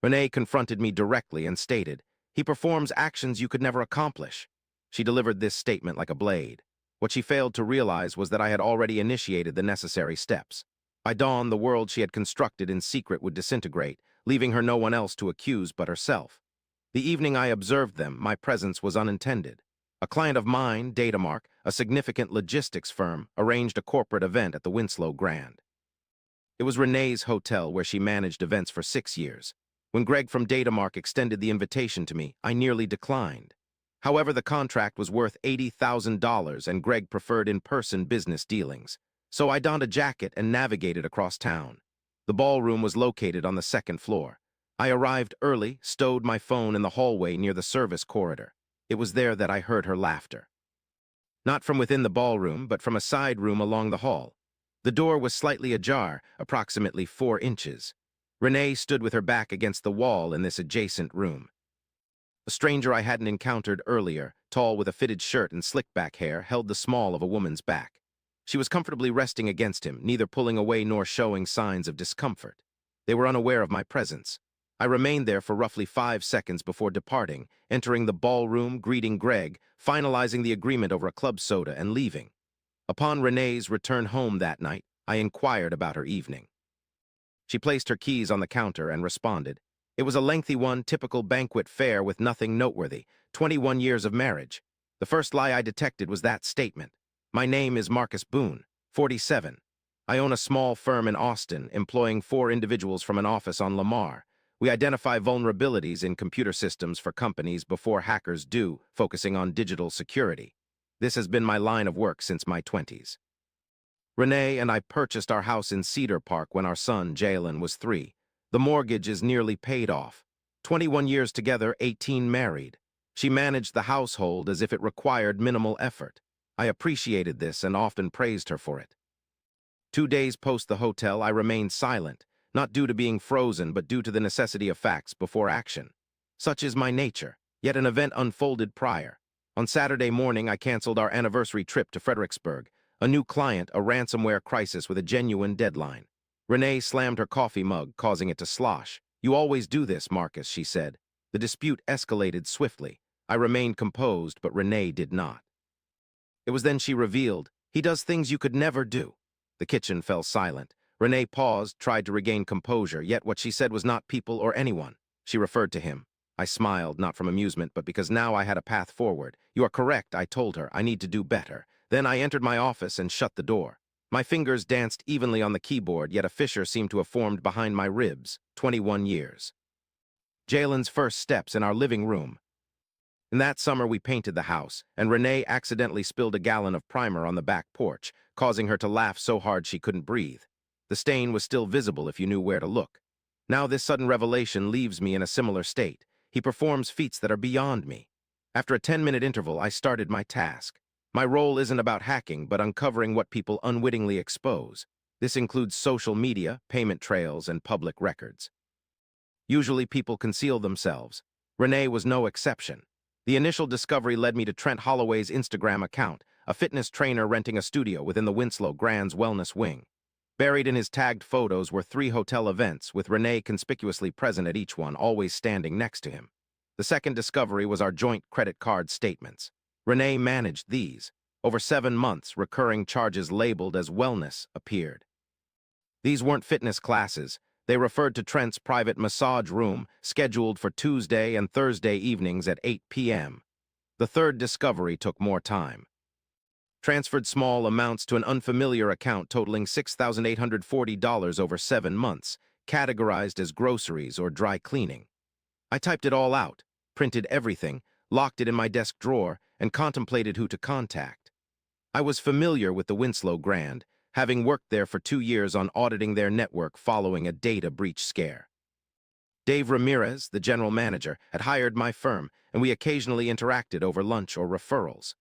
Renee confronted me directly and stated, "He performs actions you could never accomplish." She delivered this statement like a blade. What she failed to realize was that I had already initiated the necessary steps. By dawn, the world she had constructed in secret would disintegrate, leaving her no one else to accuse but herself. The evening I observed them, my presence was unintended. A client of mine, Datamark, a significant logistics firm, arranged a corporate event at the Winslow Grand. It was Renee's hotel where she managed events for 6 years. When Greg from Datamark extended the invitation to me, I nearly declined. However, the contract was worth $80,000 and Greg preferred in-person business dealings. So I donned a jacket and navigated across town. The ballroom was located on the second floor. I arrived early, stowed my phone in the hallway near the service corridor. It was there that I heard her laughter. Not from within the ballroom, but from a side room along the hall. The door was slightly ajar, approximately 4 inches. Renee stood with her back against the wall in this adjacent room. A stranger I hadn't encountered earlier, tall with a fitted shirt and slick-back hair, held the small of a woman's back. She was comfortably resting against him, neither pulling away nor showing signs of discomfort. They were unaware of my presence. I remained there for roughly 5 seconds before departing, entering the ballroom, greeting Greg, finalizing the agreement over a club soda, and leaving. Upon Renee's return home that night, I inquired about her evening. She placed her keys on the counter and responded. It was a lengthy one, typical banquet fare with nothing noteworthy, 21 years of marriage. The first lie I detected was that statement. My name is Marcus Boone, 47. I own a small firm in Austin, employing 4 individuals from an office on Lamar. We identify vulnerabilities in computer systems for companies before hackers do, focusing on digital security. This has been my line of work since my 20s. Renee and I purchased our house in Cedar Park when our son, Jalen, was 3. The mortgage is nearly paid off. 21 years together, 18 married. She managed the household as if it required minimal effort. I appreciated this and often praised her for it. 2 days post the hotel, I remained silent, not due to being frozen, but due to the necessity of facts before action. Such is my nature, yet an event unfolded prior. On Saturday morning, I canceled our anniversary trip to Fredericksburg. A new client, a ransomware crisis with a genuine deadline. Renee slammed her coffee mug, causing it to slosh. "You always do this, Marcus," she said. The dispute escalated swiftly. I remained composed, but Renee did not. It was then she revealed, "He does things you could never do." The kitchen fell silent. Renee paused, tried to regain composure, yet what she said was not people or anyone. She referred to him. I smiled, not from amusement, but because now I had a path forward. "You are correct," I told her. "I need to do better." Then I entered my office and shut the door. My fingers danced evenly on the keyboard, yet a fissure seemed to have formed behind my ribs. 21 years. Jalen's first steps in our living room. In that summer, we painted the house, and Renee accidentally spilled a gallon of primer on the back porch, causing her to laugh so hard she couldn't breathe. The stain was still visible if you knew where to look. Now this sudden revelation leaves me in a similar state. He performs feats that are beyond me. After a 10-minute interval, I started my task. My role isn't about hacking, but uncovering what people unwittingly expose. This includes social media, payment trails, and public records. Usually people conceal themselves. Renee was no exception. The initial discovery led me to Trent Holloway's Instagram account, a fitness trainer renting a studio within the Winslow Grand's wellness wing. Buried in his tagged photos were 3 hotel events, with Renee conspicuously present at each one, always standing next to him. The second discovery was our joint credit card statements. Renee managed these. Over 7 months, recurring charges labeled as wellness appeared. These weren't fitness classes. They referred to Trent's private massage room, scheduled for Tuesday and Thursday evenings at 8 p.m. The third discovery took more time. Transferred small amounts to an unfamiliar account totaling $6,840 over 7 months, categorized as groceries or dry cleaning. I typed it all out, printed everything, locked it in my desk drawer, and contemplated who to contact. I was familiar with the Winslow Grand, having worked there for 2 years on auditing their network following a data breach scare. Dave Ramirez, the general manager, had hired my firm, and we occasionally interacted over lunch or referrals.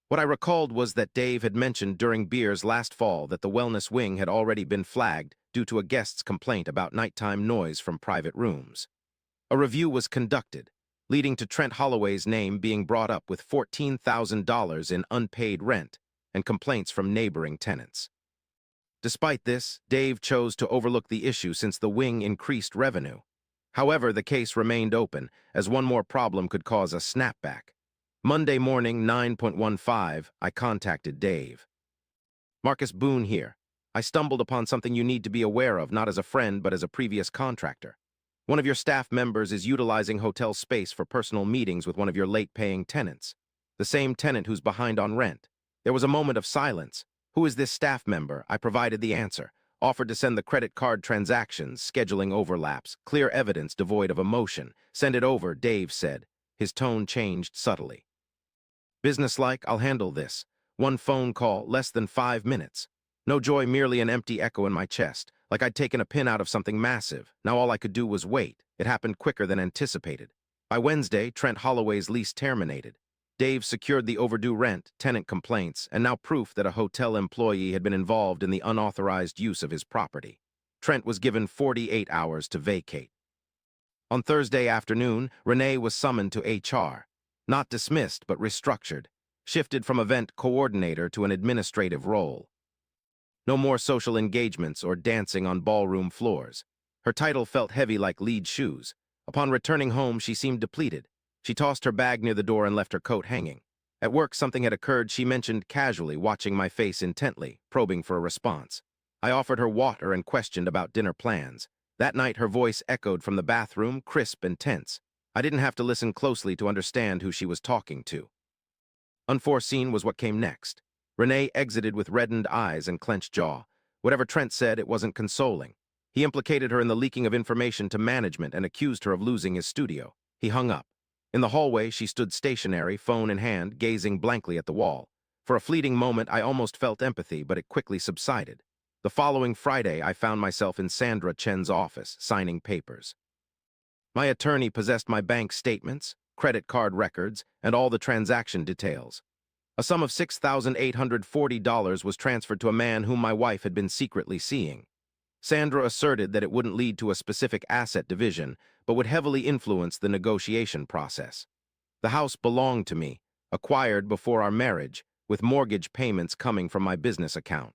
What I recalled was that Dave had mentioned during beers last fall that the wellness wing had already been flagged due to a guest's complaint about nighttime noise from private rooms. A review was conducted, leading to Trent Holloway's name being brought up with $14,000 in unpaid rent and complaints from neighboring tenants. Despite this, Dave chose to overlook the issue since the wing increased revenue. However, the case remained open, as one more problem could cause a snapback. Monday morning, 9:15, I contacted Dave. Marcus Boone here. I stumbled upon something you need to be aware of, not as a friend, but as a previous contractor. One of your staff members is utilizing hotel space for personal meetings with one of your late-paying tenants. The same tenant who's behind on rent. There was a moment of silence. Who is this staff member? I provided the answer. Offered to send the credit card transactions, scheduling overlaps, clear evidence devoid of emotion. Send it over, Dave said. His tone changed subtly. Businesslike, I'll handle this. One phone call, less than 5 minutes. No joy, merely an empty echo in my chest, like I'd taken a pin out of something massive. Now all I could do was wait. It happened quicker than anticipated. By Wednesday, Trent Holloway's lease terminated. Dave secured the overdue rent, tenant complaints, and now proof that a hotel employee had been involved in the unauthorized use of his property. Trent was given 48 hours to vacate. On Thursday afternoon, Renee was summoned to HR. Not dismissed, but restructured. Shifted from event coordinator to an administrative role. No more social engagements or dancing on ballroom floors. Her title felt heavy like lead shoes. Upon returning home, she seemed depleted. She tossed her bag near the door and left her coat hanging. At work, something had occurred she mentioned casually, watching my face intently, probing for a response. I offered her water and questioned about dinner plans. That night, her voice echoed from the bathroom, crisp and tense. I didn't have to listen closely to understand who she was talking to. Unforeseen was what came next. Renee exited with reddened eyes and clenched jaw. Whatever Trent said, it wasn't consoling. He implicated her in the leaking of information to management and accused her of losing his studio. He hung up. In the hallway, she stood stationary, phone in hand, gazing blankly at the wall. For a fleeting moment, I almost felt empathy, but it quickly subsided. The following Friday, I found myself in Sandra Chen's office, signing papers. My attorney possessed my bank statements, credit card records, and all the transaction details. A sum of $6,840 was transferred to a man whom my wife had been secretly seeing. Sandra asserted that it wouldn't lead to a specific asset division, but would heavily influence the negotiation process. The house belonged to me, acquired before our marriage, with mortgage payments coming from my business account.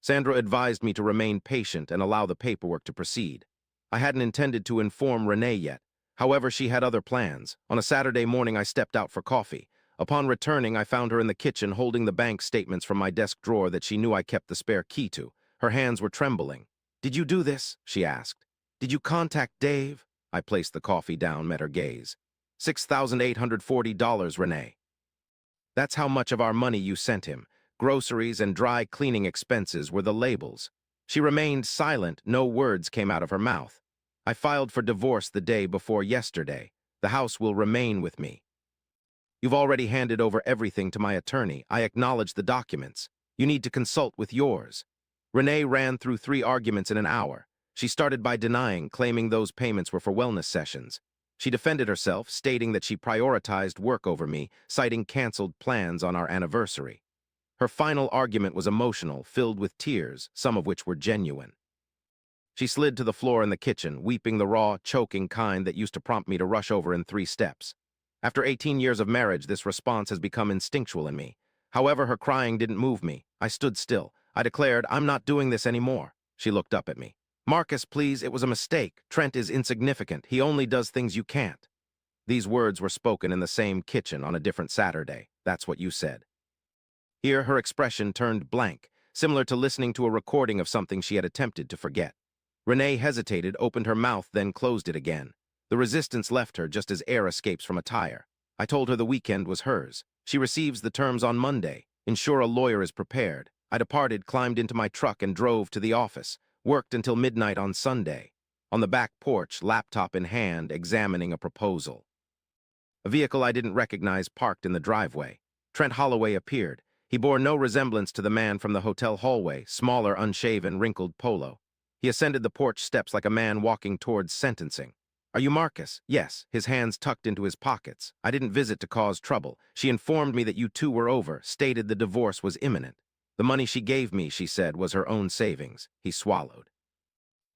Sandra advised me to remain patient and allow the paperwork to proceed. I hadn't intended to inform Renee yet. However, she had other plans. On a Saturday morning, I stepped out for coffee. Upon returning, I found her in the kitchen holding the bank statements from my desk drawer that she knew I kept the spare key to. Her hands were trembling. "Did you do this?" she asked. "Did you contact Dave?" I placed the coffee down, met her gaze. $6,840, Renee. That's how much of our money you sent him. Groceries and dry cleaning expenses were the labels. She remained silent, no words came out of her mouth. I filed for divorce the day before yesterday. The house will remain with me. You've already handed over everything to my attorney. I acknowledge the documents. You need to consult with yours. Renee ran through 3 arguments in an hour. She started by denying, claiming those payments were for wellness sessions. She defended herself, stating that she prioritized work over me, citing canceled plans on our anniversary. Her final argument was emotional, filled with tears, some of which were genuine. She slid to the floor in the kitchen, weeping the raw, choking kind that used to prompt me to rush over in 3 steps. After 18 years of marriage, this response has become instinctual in me. However, her crying didn't move me. I stood still. I declared, "I'm not doing this anymore." She looked up at me. "Marcus, please, it was a mistake. Trent is insignificant. He only does things you can't." These words were spoken in the same kitchen on a different Saturday. That's what you said. Here, her expression turned blank, similar to listening to a recording of something she had attempted to forget. Renee hesitated, opened her mouth, then closed it again. The resistance left her just as air escapes from a tire. I told her the weekend was hers. She receives the terms on Monday. Ensure a lawyer is prepared. I departed, climbed into my truck, and drove to the office. Worked until midnight on Sunday. On the back porch, laptop in hand, examining a proposal. A vehicle I didn't recognize parked in the driveway. Trent Holloway appeared. He bore no resemblance to the man from the hotel hallway, smaller, unshaven, wrinkled polo. He ascended the porch steps like a man walking towards sentencing. "Are you Marcus?" "Yes," his hands tucked into his pockets. "I didn't visit to cause trouble. She informed me that you two were over, stated the divorce was imminent. The money she gave me," she said, "was her own savings." He swallowed.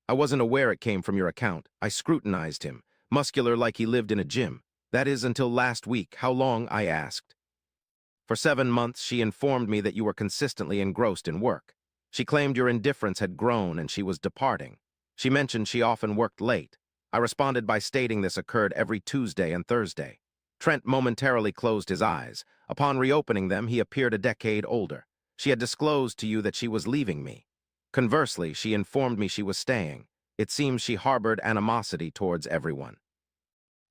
"I wasn't aware it came from your account." I scrutinized him, muscular like he lived in a gym. "That is until last week. How long?" I asked. "For 7 months, she informed me that you were consistently engrossed in work. She claimed your indifference had grown and she was departing. She mentioned she often worked late. I responded by stating this occurred every Tuesday and Thursday. Trent momentarily closed his eyes. Upon reopening them, he appeared a decade older. She had disclosed to you that she was leaving me. Conversely, she informed me she was staying. It seems she harbored animosity towards everyone.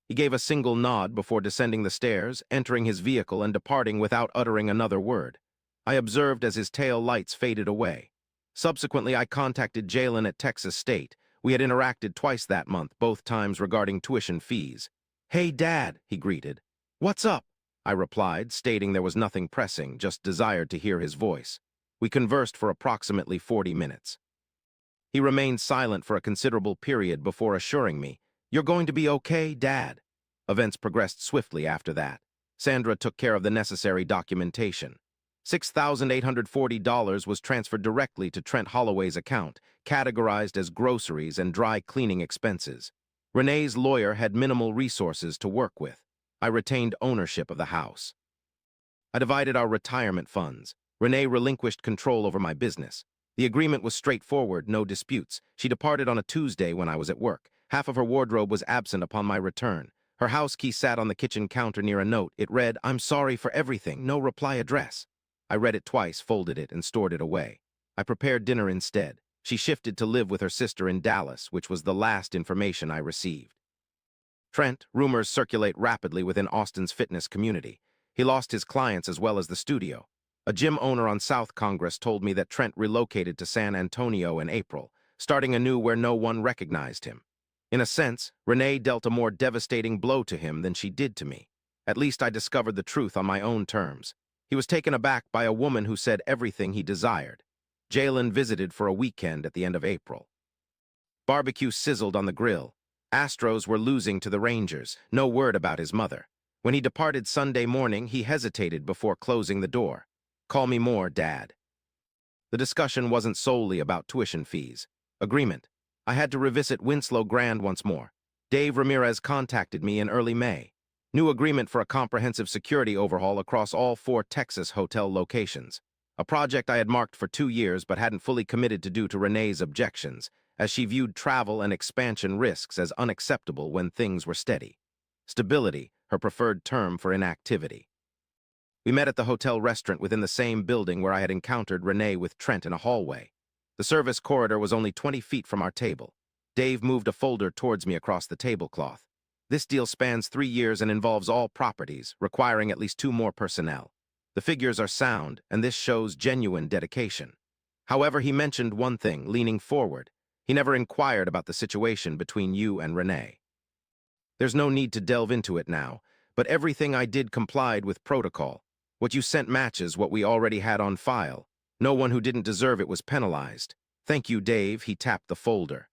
He gave a single nod before descending the stairs, entering his vehicle and departing without uttering another word. I observed as his tail lights faded away. Subsequently, I contacted Jalen at Texas State. We had interacted twice that month, both times regarding tuition fees. "Hey, Dad," he greeted. "What's up?" I replied, stating there was nothing pressing, just desired to hear his voice. We conversed for approximately 40 minutes. He remained silent for a considerable period before assuring me, "You're going to be okay, Dad." Events progressed swiftly after that. Sandra took care of the necessary documentation. $6,840 was transferred directly to Trent Holloway's account, categorized as groceries and dry cleaning expenses. Renee's lawyer had minimal resources to work with. I retained ownership of the house. I divided our retirement funds. Renee relinquished control over my business. The agreement was straightforward, no disputes. She departed on a Tuesday when I was at work. Half of her wardrobe was absent upon my return. Her house key sat on the kitchen counter near a note. It read, "I'm sorry for everything, no reply address." I read it twice, folded it, and stored it away. I prepared dinner instead. She shifted to live with her sister in Dallas, which was the last information I received. Trent, rumors circulate rapidly within Austin's fitness community. He lost his clients as well as the studio. A gym owner on South Congress told me that Trent relocated to San Antonio in April, starting anew where no one recognized him. In a sense, Renee dealt a more devastating blow to him than she did to me. At least I discovered the truth on my own terms. He was taken aback by a woman who said everything he desired. Jalen visited for a weekend at the end of April. Barbecue sizzled on the grill. Astros were losing to the Rangers. No word about his mother. When he departed Sunday morning, he hesitated before closing the door. "Call me more, Dad." The discussion wasn't solely about tuition fees. Agreement. I had to revisit Winslow Grand once more. Dave Ramirez contacted me in early May. New agreement for a comprehensive security overhaul across all 4 Texas hotel locations. A project I had marked for 2 years but hadn't fully committed to due to Renee's objections, as she viewed travel and expansion risks as unacceptable when things were steady. Stability, her preferred term for inactivity. We met at the hotel restaurant within the same building where I had encountered Renee with Trent in a hallway. The service corridor was only 20 feet from our table. Dave moved a folder towards me across the tablecloth. "This deal spans 3 years and involves all properties, requiring at least 2 more personnel. The figures are sound, and this shows genuine dedication." However, he mentioned one thing, leaning forward. He never inquired about the situation between you and Renee. "There's no need to delve into it now, but everything I did complied with protocol. What you sent matches what we already had on file. No one who didn't deserve it was penalized. Thank you, Dave." He tapped the folder.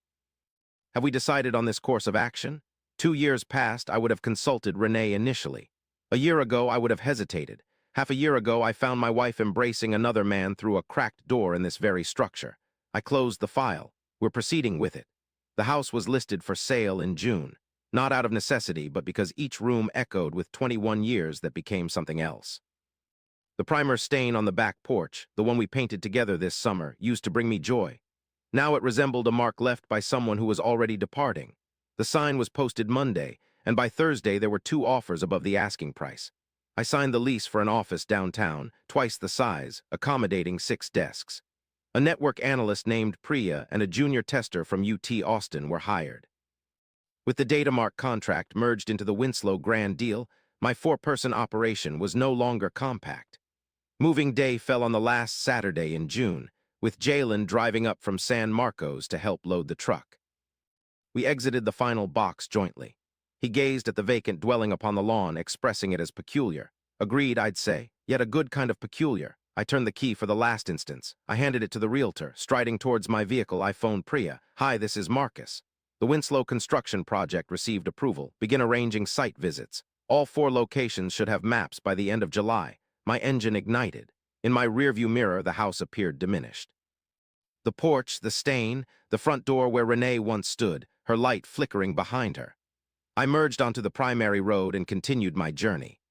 "Have we decided on this course of action? 2 years past, I would have consulted Renee initially. A year ago, I would have hesitated. Half a year ago, I found my wife embracing another man through a cracked door in this very structure. I closed the file. We're proceeding with it. The house was listed for sale in June, not out of necessity, but because each room echoed with 21 years that became something else. The primer stain on the back porch, the one we painted together this summer, used to bring me joy. Now it resembled a mark left by someone who was already departing. The sign was posted Monday, and by Thursday there were 2 offers above the asking price. I signed the lease for an office downtown, twice the size, accommodating 6 desks. A network analyst named Priya and a junior tester from UT Austin were hired. With the Datamark contract merged into the Winslow Grand deal, my 4-person operation was no longer compact. Moving day fell on the last Saturday in June, with Jalen driving up from San Marcos to help load the truck. We exited the final box jointly. He gazed at the vacant dwelling upon the lawn, expressing it as peculiar. Agreed, I'd say, yet a good kind of peculiar. I turned the key for the last instance. I handed it to the realtor. Striding towards my vehicle, I phoned Priya. "Hi, this is Marcus. The Winslow construction project received approval. Begin arranging site visits. All 4 locations should have maps by the end of July." My engine ignited. In my rearview mirror, the house appeared diminished. The porch, the stain, the front door where Renee once stood, her light flickering behind her. I merged onto the primary road and continued my journey.